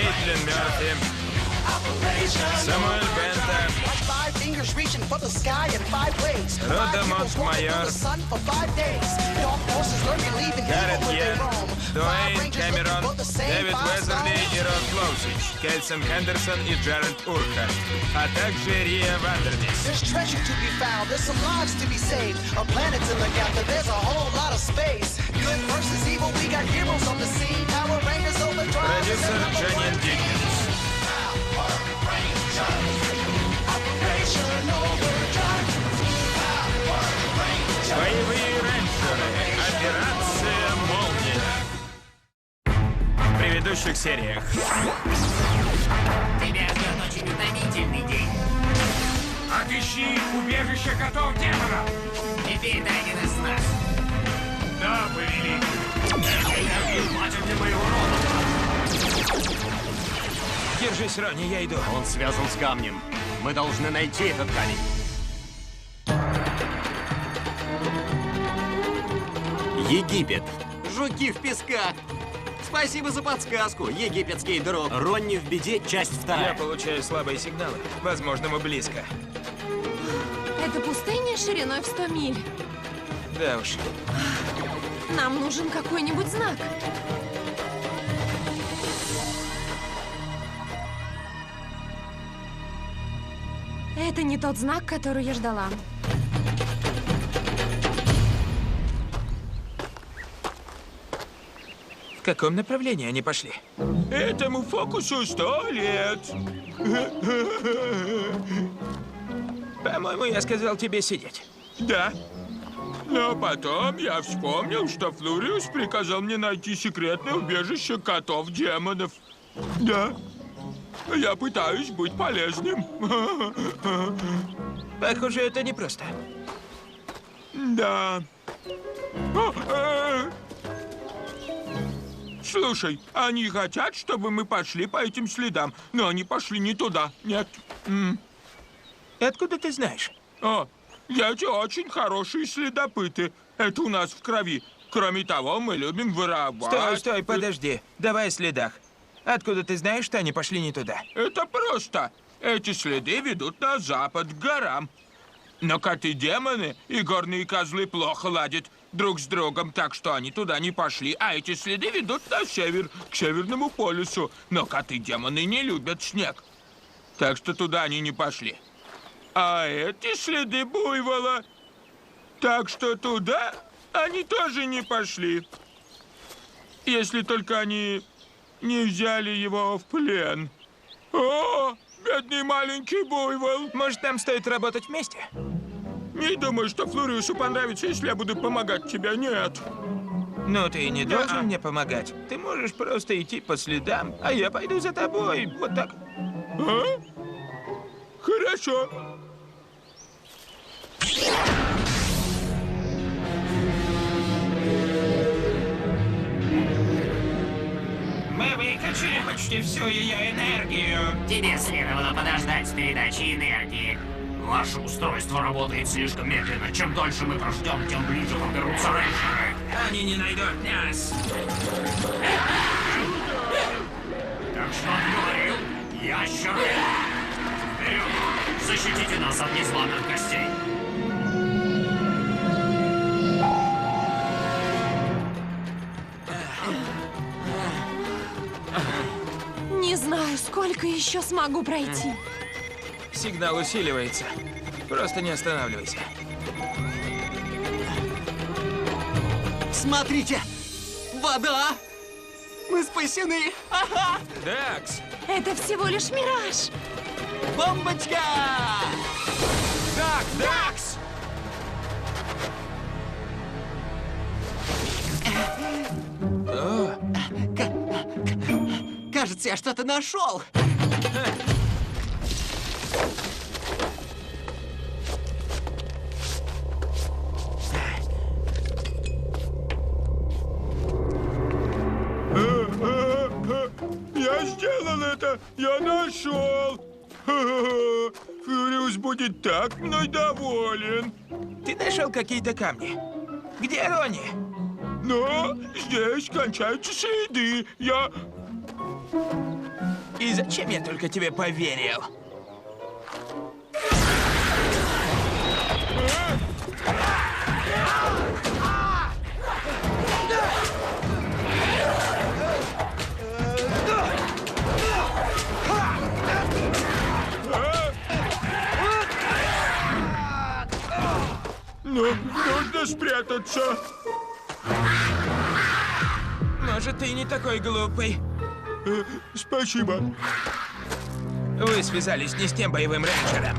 Кейтлин Мерфи, Самуэль Бента, Рода Монтмайор, Гаррет Йен, Дуэйн Кэмерон, Дэвид Уэзерли и Рон Флоусич, Кельсон Хендерсон и Джеральд Уркхарт, а также Рия Вандермис. Продюсер Джанин Диккенс. Боевые рейнджеры. Операция «Молния». В предыдущих сериях. Тебя ждет очень утомительный день. Отыщи убежище котов-демонов! Теперь ты один из нас. Да, повелитель. Энергию хватит для моего рода. Держись, Ронни, я иду. Он связан с камнем. Мы должны найти этот камень. Египет. Жуки в песках. Спасибо за подсказку, египетский друг. Ронни в беде, часть Я вторая. получаю слабые сигналы. Возможно, мы близко. Это пустыня шириной в 100 миль. Да уж. Нам нужен какой-нибудь знак. Это не тот знак, который я ждала. В каком направлении они пошли? Этому фокусу 100 лет. По-моему, я сказал тебе сидеть. Да. Но потом я вспомнил, что Флуриус приказал мне найти секретное убежище котов-демонов. Да. Я пытаюсь быть полезным. Похоже, это непросто. Да. Слушай, они хотят, чтобы мы пошли по этим следам, но они пошли не туда. Нет. Откуда ты знаешь? О, эти очень хорошие следопыты. Это у нас в крови. Кроме того, мы любим воровать. Стой, подожди. Давай о следах. Откуда ты знаешь, что они пошли не туда? Это просто. Эти следы ведут на запад, к горам. Но коты-демоны и горные козлы плохо ладят друг с другом, так что они туда не пошли. А эти следы ведут на север, к Северному полюсу. Но коты-демоны не любят снег. Так что туда они не пошли. А эти следы буйвола. Так что туда они тоже не пошли. Если только они не взяли его в плен. О, бедный маленький буйвол. Может, нам стоит работать вместе? Не думаю, что Флуриусу понравится, если я буду помогать тебе. Нет. Ну, ты не должен мне помогать. Ты можешь просто идти по следам, а я пойду за тобой. Вот так. А? Хорошо. Мы выкачали почти всю ее энергию. Тебе следовало подождать с передачей энергии. Ваше устройство работает слишком медленно. Чем дольше мы прождем, тем ближе подберутся рейнджеры. Они не найдут нас. Так что он говорил? Ящеры. Вперед! Защитите нас от незваных гостей. Не знаю, сколько еще смогу пройти. Сигнал усиливается. Просто не останавливайся. Смотрите! Вода! Мы спасены! Ага! Дакс! Это всего лишь мираж. Бомбочка! Дакс! О, Кажется, я что-то нашел. Я сделал это! Я нашел! Флуриус будет так мной доволен. ты нашел какие-то камни. Где Ронни? Но здесь кончаются следы. Я... И зачем я только тебе поверил? Ну, нужно спрятаться. Может, ты не такой глупый. Спасибо. Вы связались не с тем боевым рейнджером.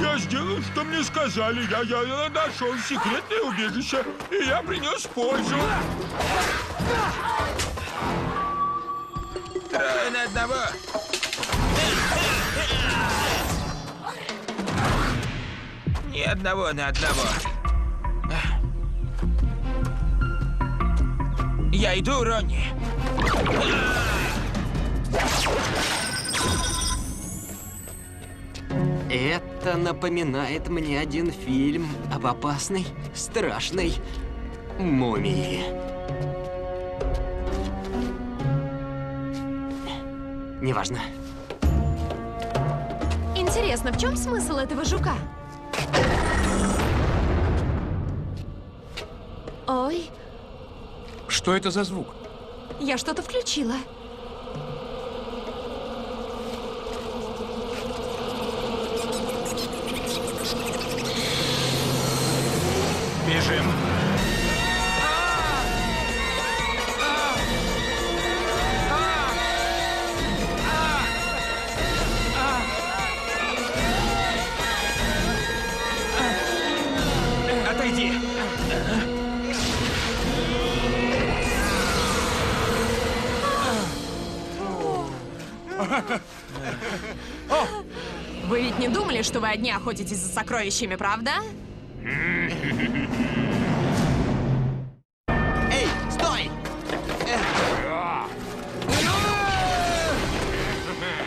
Я сделал, что мне сказали. Я нашел секретное убежище, и я принес пользу. Трое на одного. Ни одного на одного. Я иду, Ронни. Это напоминает мне один фильм об опасной, страшной мумии. Неважно. Интересно, в чем смысл этого жука? Ой, Что это за звук? я что-то включила. Бежим. Отойди. Вы ведь не думали, что вы одни охотитесь за сокровищами, правда? Эй, стой!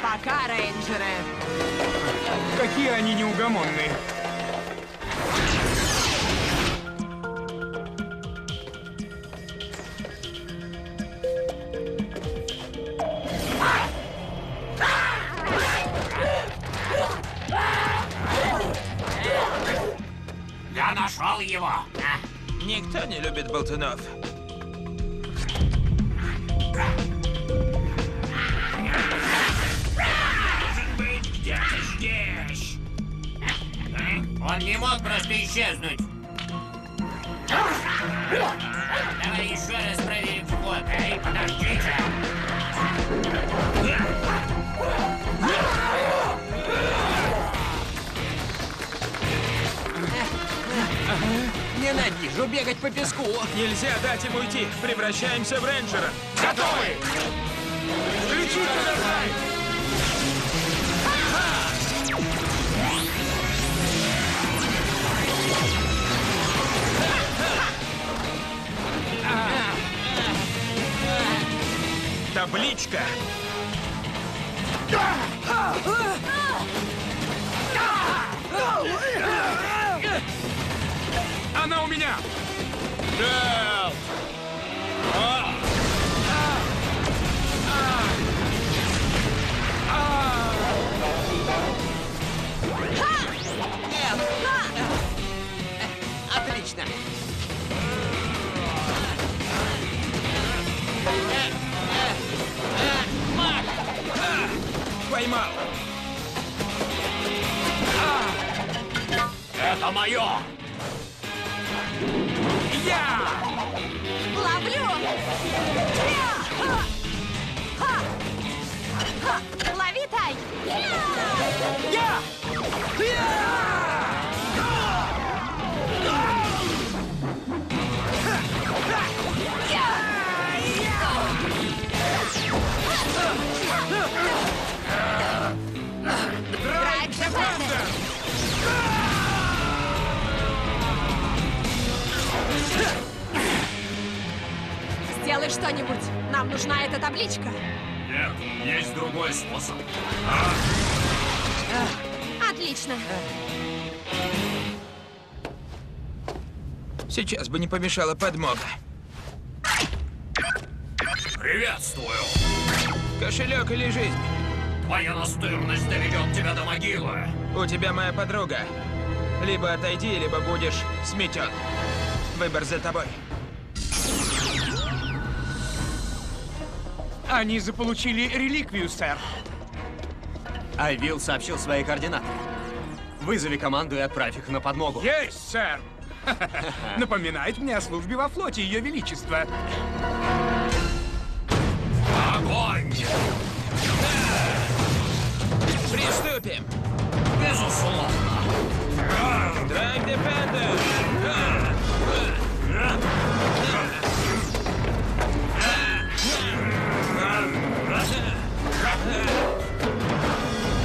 Пока, рейнджеры. Какие они неугомонные. Я нашел его. Никто не любит болтунов. Может быть, где-то здесь. Он не мог просто исчезнуть. Давай еще раз проверим вход. Эй, подождите. Ненавижу бегать по песку. Нельзя дать ему уйти. Превращаемся в рейнджера. Готовы! Включите назад! Табличка. Она у меня! Да! Отлично. Поймал! Это мое. Я! Ловлю! Лови, Тай! Сделай что-нибудь. Нам нужна эта табличка. Нет, есть другой способ. Отлично. Сейчас бы не помешала подмога. Приветствую. Кошелек или жизнь? Твоя настырность доведет тебя до могилы. У тебя моя подруга. Либо отойди, либо будешь сметен. Выбор за тобой. Они заполучили реликвию, сэр. Айвилл сообщил свои координаты. Вызови команду и отправь их на подмогу. Есть, сэр. Напоминает мне о службе во флоте Ее Величества. Огонь! Приступим! Безусловно. Драйв Defender!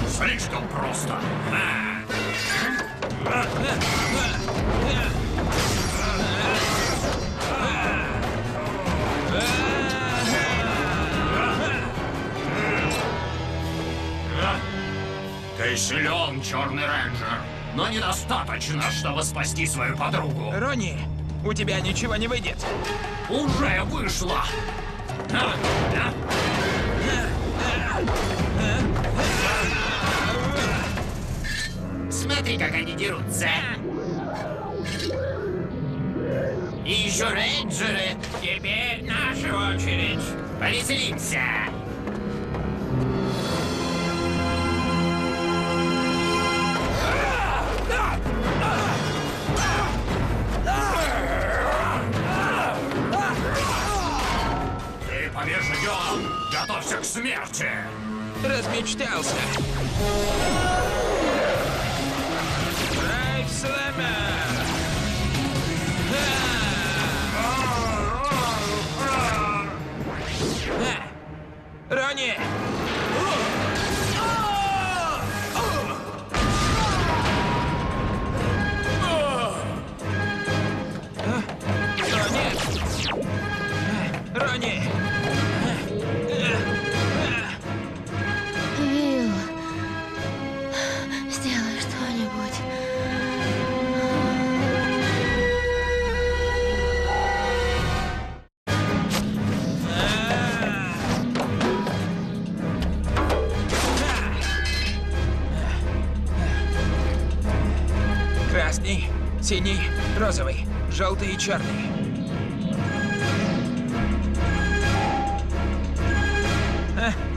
Слишком просто. Ты силен, Черный Рейнджер, но недостаточно, чтобы спасти свою подругу. Ронни, у тебя ничего не выйдет. Уже вышло. Смотри, как они дерутся. И еще рейнджеры. Теперь наша очередь. Повеселимся. Ты побежден. Готовься к смерти. Размечтался. Драйв Слэмер! Ронни! Ронни! Вилл, сделай что-нибудь. Красный, синий, розовый, желтый и черный.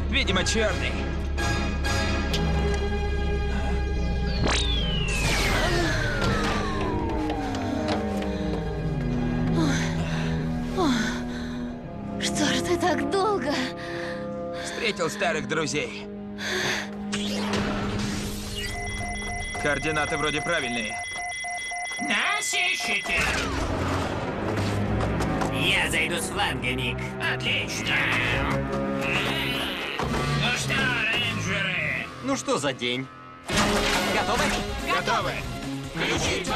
Видимо, черный. Что ж ты так долго? Встретил старых друзей. Координаты вроде правильные. Нас ищете? Я зайду с фланга, Ник. Отлично. Ну что, рейнджеры? Ну что за день? Готовы? Готовы. Включить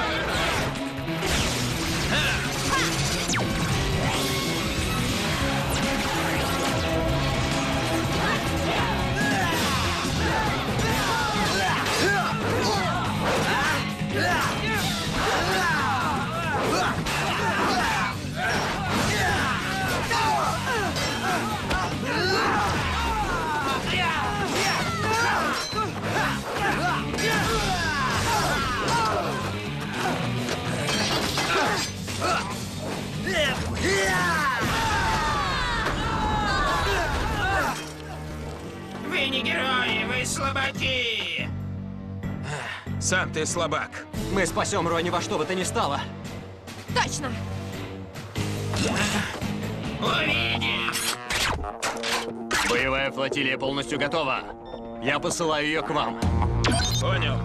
Вы не герои, вы слабаки! Сам ты слабак. Мы спасем Ронни во что бы то ни стало. Точно! Увидим! Боевая флотилия полностью готова. Я посылаю ее к вам. Понял.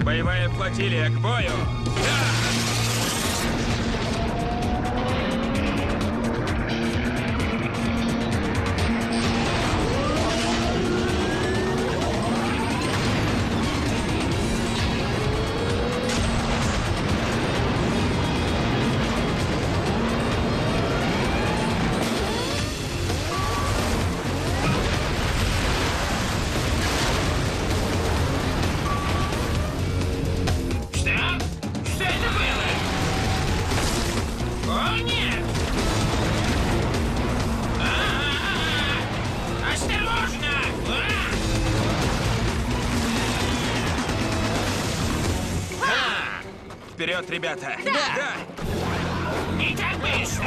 Боевая флотилия к бою. Что? Что это было? Вперед, ребята! Да! Не так быстро!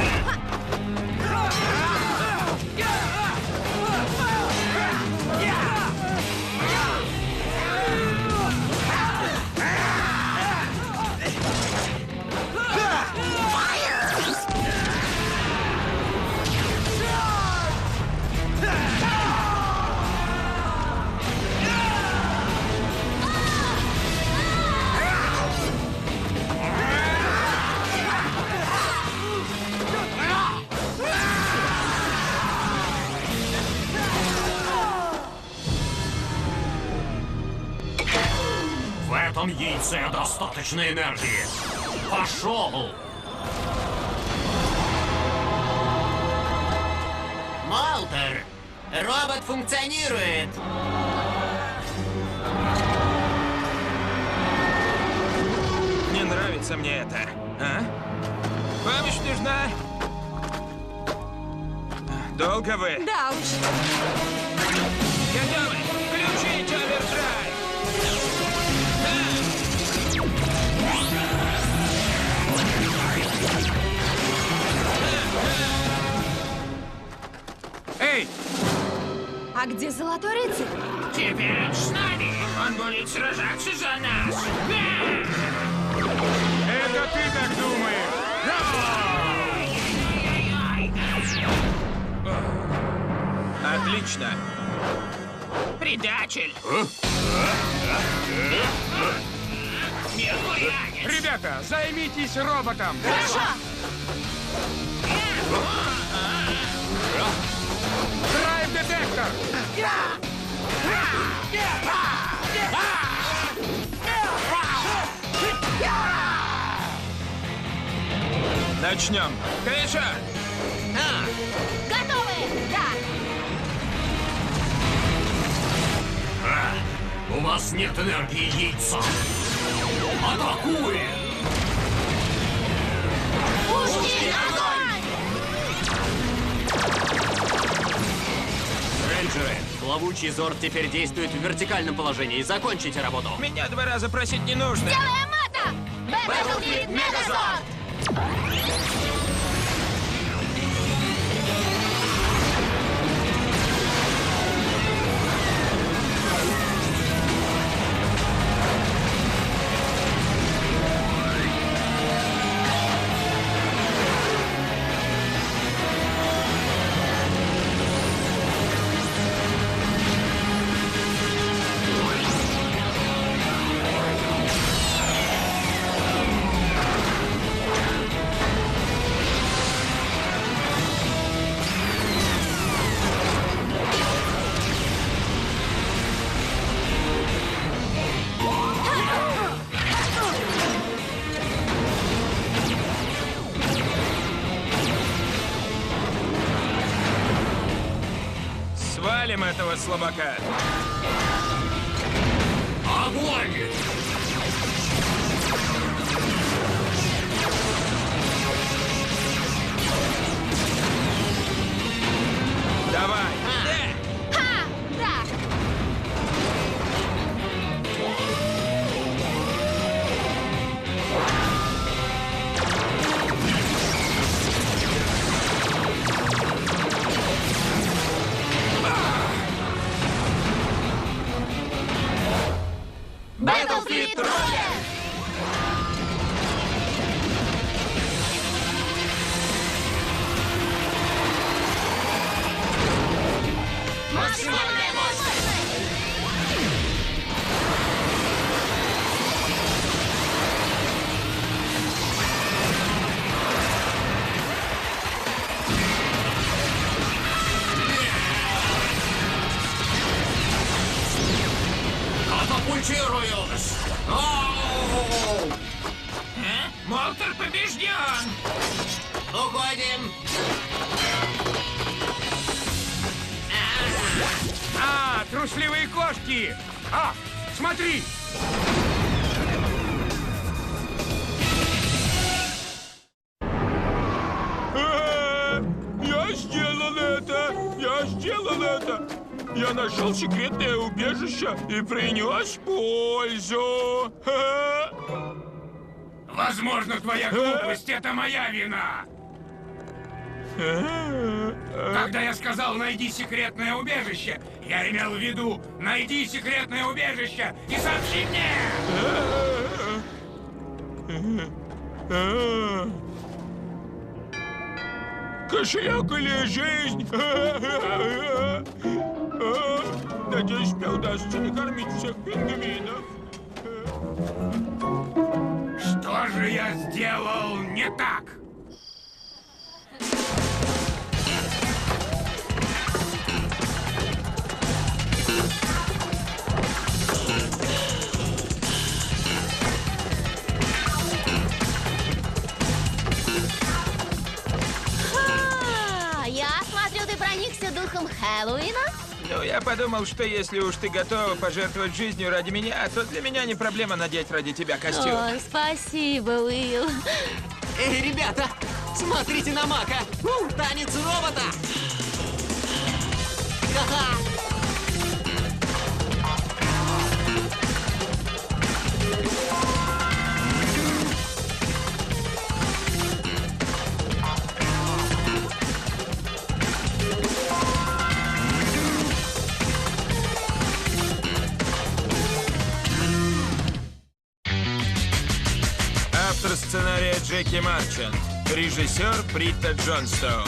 В этом яйце достаточно энергии. Пошел! Молтер, робот функционирует. Не нравится мне это. А? Помощь нужна? Долго вы? Да уж. Готовы? Включите овердрайв! Эй, А где Золотой Рыцарь? Теперь он с нами. Он будет сражаться за нас. это ты так думаешь? Отлично. Предатель. Меркурианец. Ребята, займитесь роботом. Хорошо. Драйв-детектор. Начнем. Хорошо. Готовы? Да. У вас нет энергии яйца. Атакуем! Пушки, огонь! Рейнджеры, плавучий Зорд теперь действует в вертикальном положении. Закончите работу. Меня 2 раза просить не нужно. Делаем это! Battlefield Megazord! Свалим этого слабака. Огонь! Давай. Ха! Да! Battlefield Roller! Максимальная мощность! Катапультируюсь! Ау! Молтер побежден! Уходим. Трусливые кошки. Смотри. Я сделал это! Я сделал это! Я нашел секретное убежище и принес пользу! Возможно, твоя глупость — это моя вина. Когда я сказал «найди секретное убежище», я имел в виду «найди секретное убежище и сообщи мне». Кошелек или жизнь? Надеюсь, мне удастся накормить всех пингвинов. Что же я сделал не так? Я смотрю, ты проникся духом Хэллоуина? Ну, я подумал, что если уж ты готова пожертвовать жизнью ради меня, то для меня не проблема надеть ради тебя костюм. Ой, спасибо, Уилл. Эй, ребята, смотрите на Мака! Танец робота! Ха-ха! Автор сценария Джеки Марчант. Режиссер Брита Джонстоун.